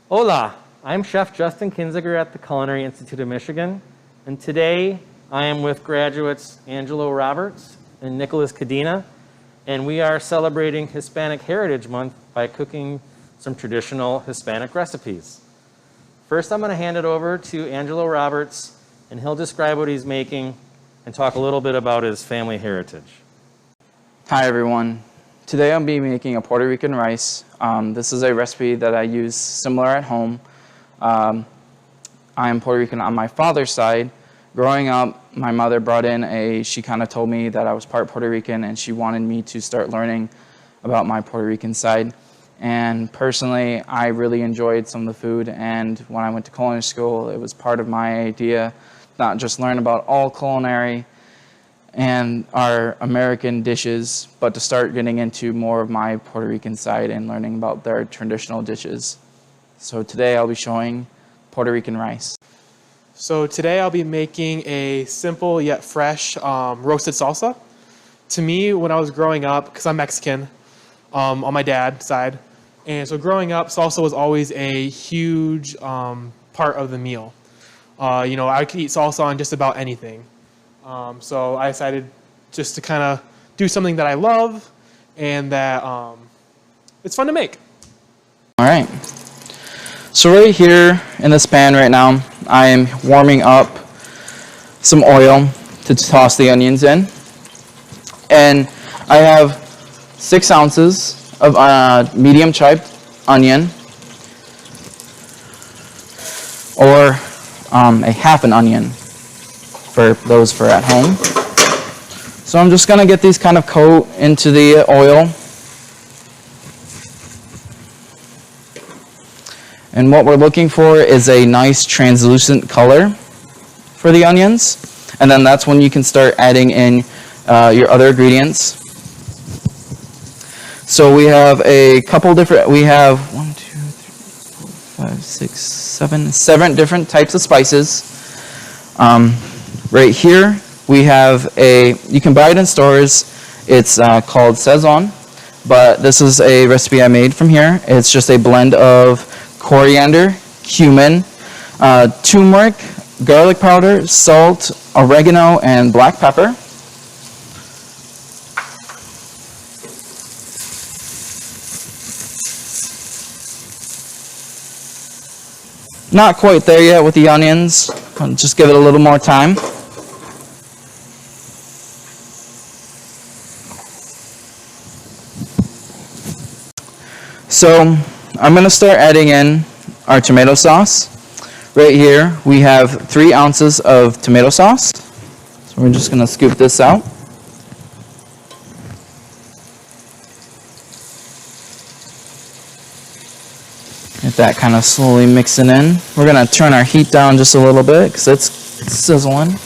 Hola, I'm Chef Justin Kinziger at the Culinary Institute of Michigan, and today I am with graduates Angelo Roberts and Nicholas Cadena, and we are celebrating Hispanic Heritage Month by cooking some traditional Hispanic recipes. First, I'm going to hand it over to Angelo Roberts, and he'll describe what he's making and talk a little bit about his family heritage. Hi everyone. Today I'll be making a Puerto Rican rice. This is a recipe that I use similar at home. I am Puerto Rican on my father's side. Growing up, my mother brought in she kind of told me that I was part Puerto Rican, and she wanted me to start learning about my Puerto Rican side. And personally, I really enjoyed some of the food, and when I went to culinary school, it was part of my idea, not just learn about all culinary and our American dishes, but to start getting into more of my Puerto Rican side and learning about their traditional dishes. So today I'll be showing Puerto Rican rice. So today I'll be making a simple yet fresh roasted salsa. To me, when I was growing up, because I'm Mexican on my dad's side, and so growing up, salsa was always a huge part of the meal. I could eat salsa on just about anything. So I decided just to kind of do something that I love and that it's fun to make. All right. So right here in this pan right now, I am warming up some oil to toss the onions in. And I have 6 ounces of medium chopped onion, or a half an onion for those for at home. So I'm just going to get these kind of coat into the oil. And what we're looking for is a nice translucent color for the onions. And then that's when you can start adding in your other ingredients. So we have a couple different, we have 7 different types of spices. Right here we have you can buy it in stores. It's called Sazon, but this is a recipe I made from here. It's just a blend of coriander, cumin, turmeric, garlic powder, salt, oregano, and black pepper. Not quite there yet with the onions. I'll just give it a little more time. So I'm going to start adding in our tomato sauce. Right here we have 3 ounces of tomato sauce. So we're just going to scoop this out. Get that kind of slowly mixing in. We're going to turn our heat down just a little bit because it's sizzling.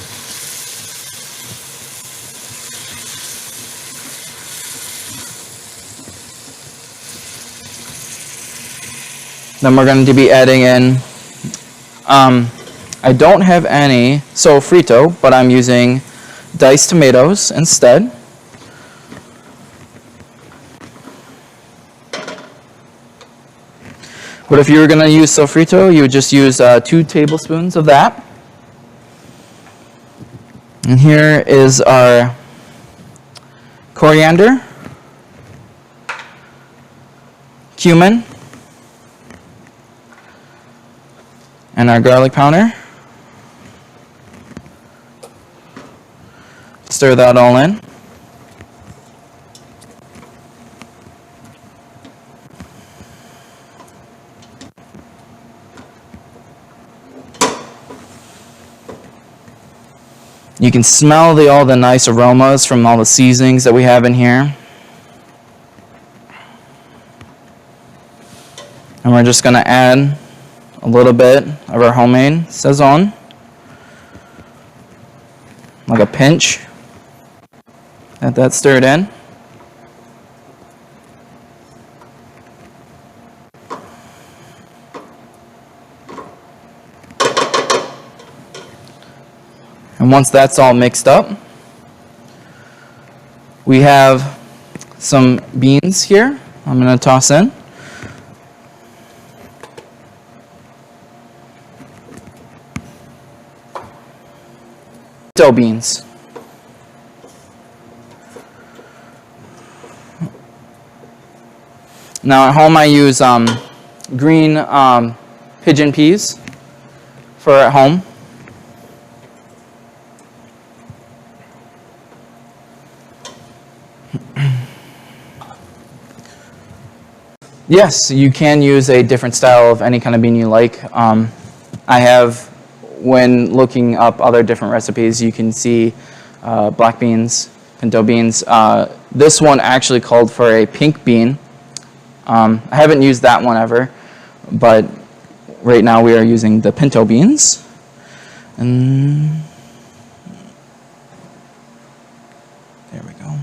Then we're going to be adding in, I don't have any sofrito, but I'm using diced tomatoes instead. But if you were going to use sofrito, you would just use 2 tablespoons of that. And here is our coriander, cumin, and our garlic powder. Stir that all in. You can smell all the nice aromas from all the seasonings that we have in here. And we're just going to add a little bit of our homemade Sazon, like a pinch. Let that stirred in. And once that's all mixed up, we have some beans here I'm going to toss in. pinto beans. Now at home I use green pigeon peas for at home. Yes, you can use a different style of any kind of bean you like. I have, when looking up other different recipes, you can see black beans, pinto beans. This one actually called for a pink bean. I haven't used that one ever, but right now we are using the pinto beans. And there we go.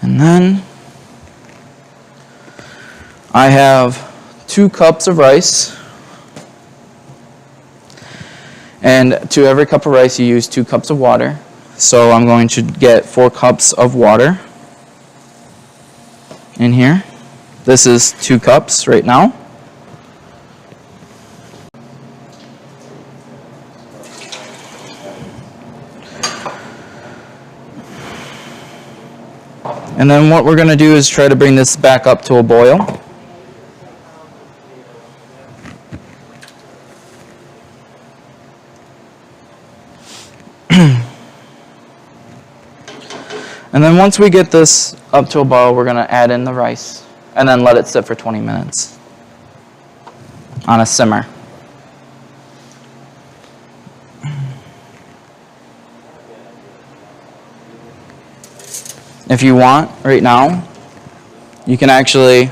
And then I have 2 cups of rice. And to every cup of rice, you use 2 cups of water. So I'm going to get 4 cups of water in here. This is 2 cups right now. And then what we're going to do is try to bring this back up to a boil. And then once we get this up to a boil, we're going to add in the rice and then let it sit for 20 minutes on a simmer. If you want, right now, you can actually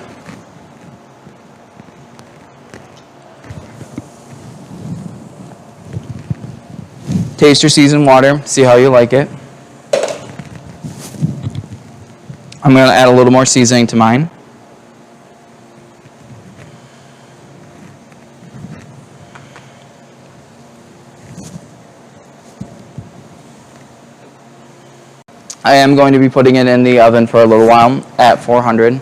taste your seasoned water, see how you like it. I'm going to add a little more seasoning to mine. I am going to be putting it in the oven for a little while at 400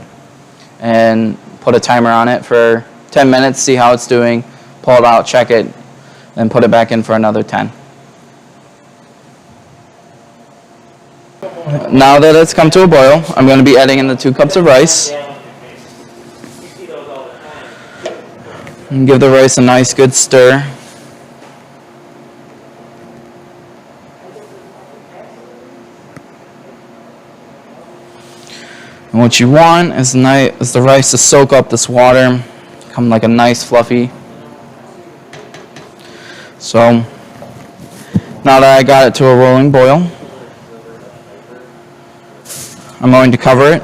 and put a timer on it for 10 minutes, see how it's doing, pull it out, check it, then put it back in for another 10. Now that it's come to a boil, I'm going to be adding in the 2 cups of rice. And give the rice a nice good stir. And what you want is the rice to soak up this water, become like a nice fluffy. So now that I got it to a rolling boil, I'm going to cover it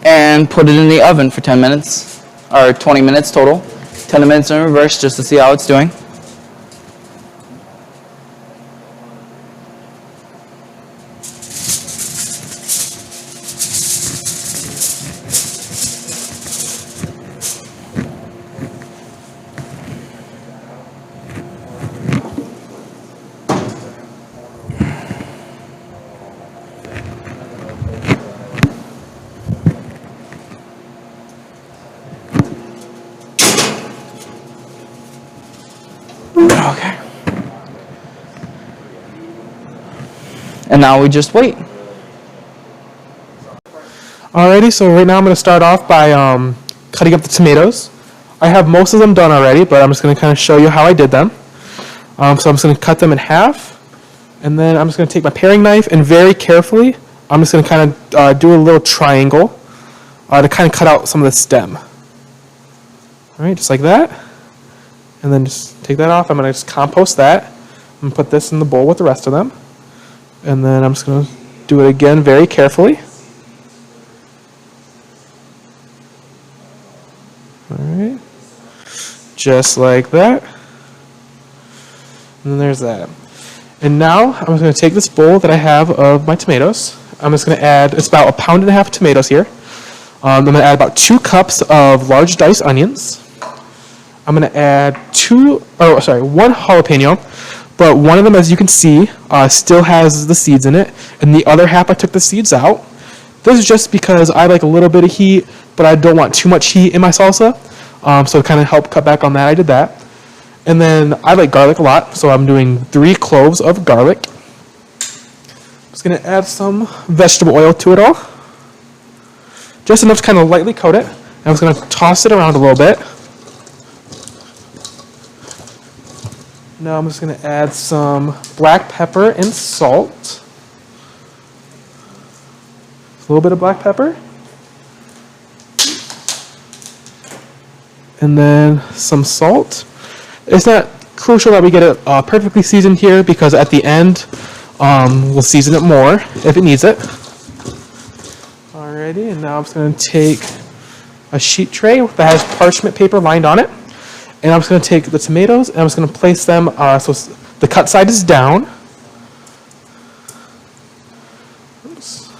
and put it in the oven for 10 minutes, or 20 minutes total. 10 minutes in reverse just to see how it's doing. Okay. And now we just wait. Alrighty, so right now I'm going to start off by cutting up the tomatoes. I have most of them done already, but I'm just going to kind of show you how I did them. So I'm just going to cut them in half, and then I'm just going to take my paring knife and very carefully, I'm just going to kind of do a little triangle to kind of cut out some of the stem. Alright, just like that. And then just take that off. I'm going to just compost that. I'm going to put this in the bowl with the rest of them. And then I'm just going to do it again very carefully. Alright. Just like that. And then there's that. And now I'm just going to take this bowl that I have of my tomatoes. I'm just going to add, it's about 1.5 pounds of tomatoes here. I'm going to add about 2 cups of large diced onions. I'm going to add 1 jalapeno, but one of them, as you can see, still has the seeds in it, and the other half I took the seeds out. This is just because I like a little bit of heat, but I don't want too much heat in my salsa. So to kind of help cut back on that, I did that. And then I like garlic a lot, so I'm doing 3 cloves of garlic. I'm just gonna add some vegetable oil to it all. Just enough to kind of lightly coat it. And I'm just gonna toss it around a little bit. Now I'm just gonna add some black pepper and salt. A little bit of black pepper. And then some salt. It's not crucial that we get it perfectly seasoned here because at the end we'll season it more if it needs it. Alrighty, and now I'm just going to take a sheet tray that has parchment paper lined on it. And I'm just going to take the tomatoes and I'm just going to place them so the cut side is down. Oops.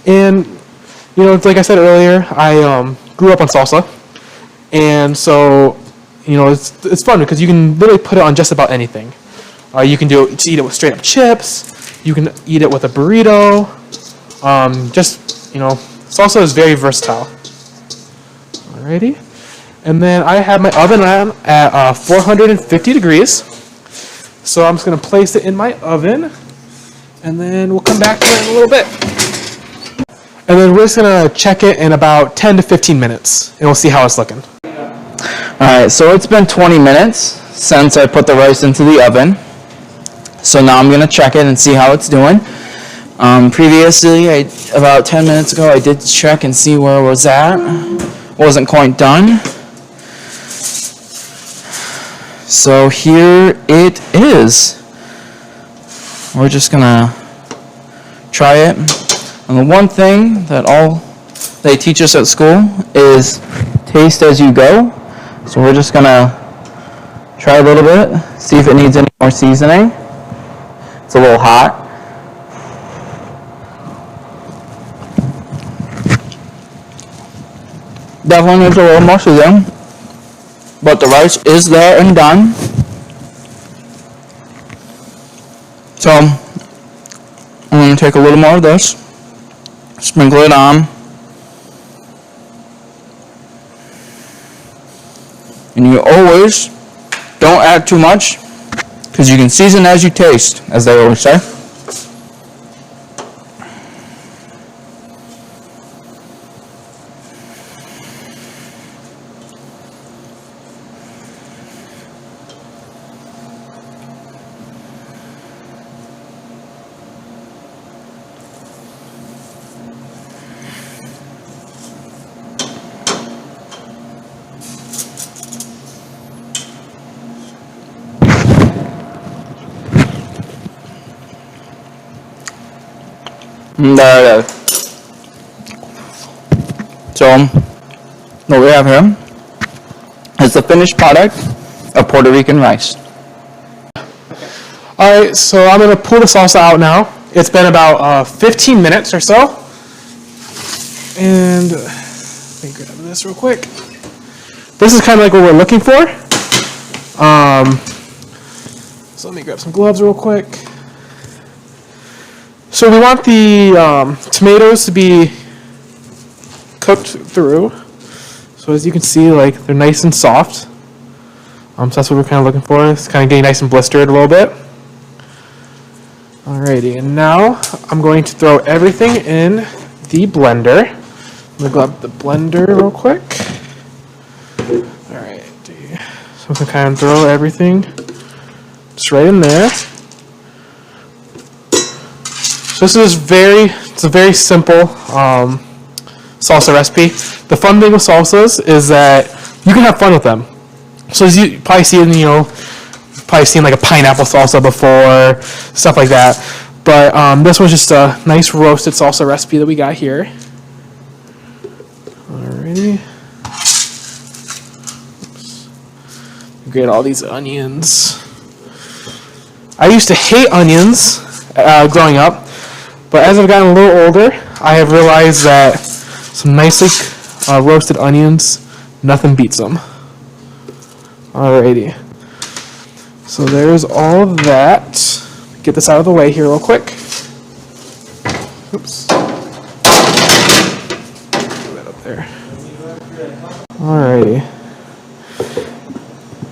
And, you know, like I said earlier, I grew up on salsa. And so, you know, it's fun because you can literally put it on just about anything. You can eat it with straight up chips. You can eat it with a burrito. Just, you know, salsa is very versatile. Alrighty. And then I have my oven on at 450 degrees. So I'm just going to place it in my oven. And then we'll come back to it in a little bit. And then we're just going to check it in about 10 to 15 minutes. And we'll see how it's looking. Alright, so it's been 20 minutes since I put the rice into the oven. So now I'm going to check it and see how it's doing. Previously, about 10 minutes ago, I did check and see where it was at. Wasn't quite done. So here it is. We're just going to try it. And the one thing that all they teach us at school is taste as you go. So we're just going to try a little bit, see if it needs any more seasoning. It's a little hot. Definitely needs a little more seasoning. But the rice is there and done. So I'm going to take a little more of this, sprinkle it on. And you always don't add too much because you can season as you taste, as they always say. There it is. So, what we have here is the finished product of Puerto Rican rice. Alright, so I'm going to pull the salsa out now. It's been about 15 minutes or so. And let me grab this real quick. This is kind of like what we're looking for. So let me grab some gloves real quick. So we want the tomatoes to be cooked through. So as you can see, like they're nice and soft. So that's what we're kind of looking for. It's kind of getting nice and blistered a little bit. Alrighty, and now I'm going to throw everything in the blender. I'm gonna grab the blender real quick. Alright, so I'm gonna kind of throw everything just right in there. So this is a very simple salsa recipe. The fun thing with salsas is that you can have fun with them. So as you probably see, probably seen like a pineapple salsa before, stuff like that. But this one's just a nice roasted salsa recipe that we got here. Alrighty. Grate all these onions. I used to hate onions growing up. But as I've gotten a little older, I have realized that some nicely roasted onions Nothing beats them. Alrighty. So there's all of that. Get this out of the way here real quick. Oops. Put that up there. Alrighty.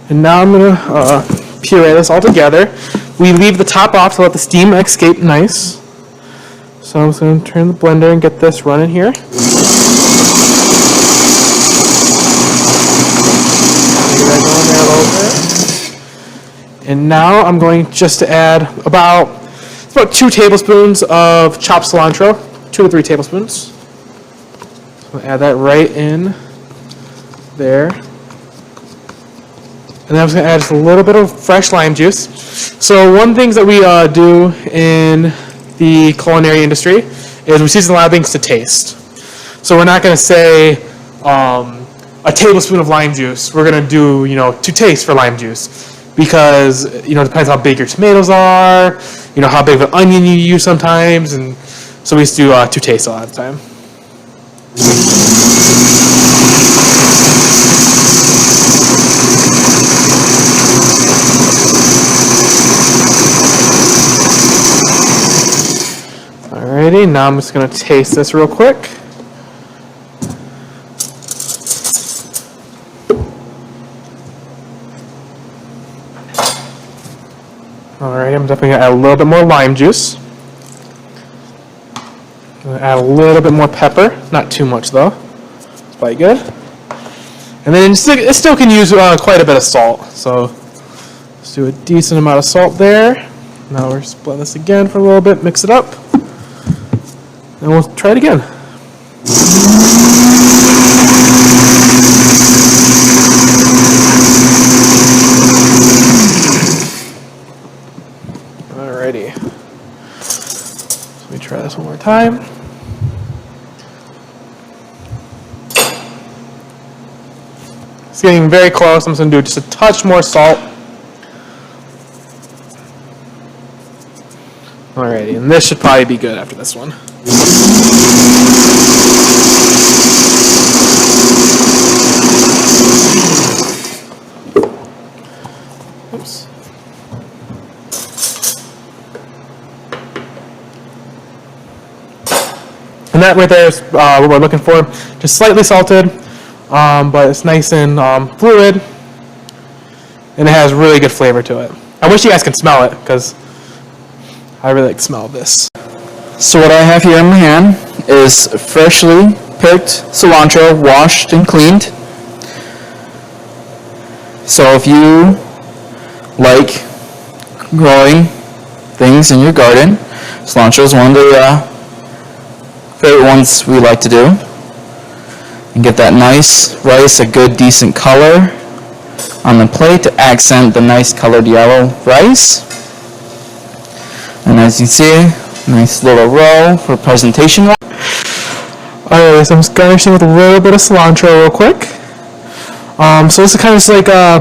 And now I'm going to puree this all together. We leave the top off to let the steam escape nice. So I'm just going to turn the blender and get this running here. Get that going there a little bit. And now I'm going just to add about 2 tablespoons of chopped cilantro, 2 to 3 tablespoons. So add that right in there. And then I'm just going to add just a little bit of fresh lime juice. So one of the things that we do in the culinary industry is we season a lot of things to taste. So we're not going to say a tablespoon of lime juice. We're going to do, to taste for lime juice. Because, it depends how big your tomatoes are, how big of an onion you use sometimes. And so we just do to taste a lot of the time. Alrighty, now I'm just going to taste this real quick. Alrighty, I'm definitely going to add a little bit more lime juice. I'm going to add a little bit more pepper, not too much though. It's probably good. And then it still can use quite a bit of salt, so let's do a decent amount of salt there. Now we're just blend this again for a little bit, mix it up. And we'll try it again. Alrighty. Let me try this one more time. It's getting very close. I'm just going to do just a touch more salt. Alrighty, and this should probably be good after this one. Oops. And that right there is what we're looking for. Just slightly salted, but it's nice and fluid, and it has really good flavor to it. I wish you guys could smell it, because I really like the smell of this. So what I have here in my hand is freshly picked cilantro, washed and cleaned. So if you like growing things in your garden, cilantro is one of the favorite ones we like to do. And get that nice rice, a good decent color on the plate to accent the nice colored yellow rice. And as you see, nice little roll for presentation. Alright, so I'm just garnishing with a little bit of cilantro real quick. So this is kind of just like a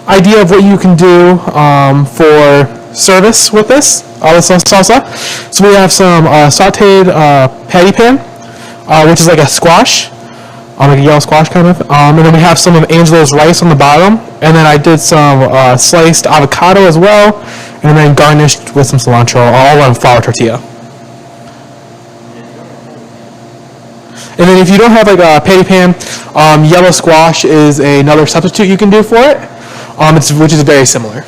idea of what you can do for service with this salsa. So we have some sauteed patty pan, which is like a squash, like a yellow squash kind of. And then we have some of Angelo's rice on the bottom. And then I did some sliced avocado as well. And then garnished with some cilantro, all on a flour tortilla. And then if you don't have like a patty pan, yellow squash is another substitute you can do for it, which is very similar.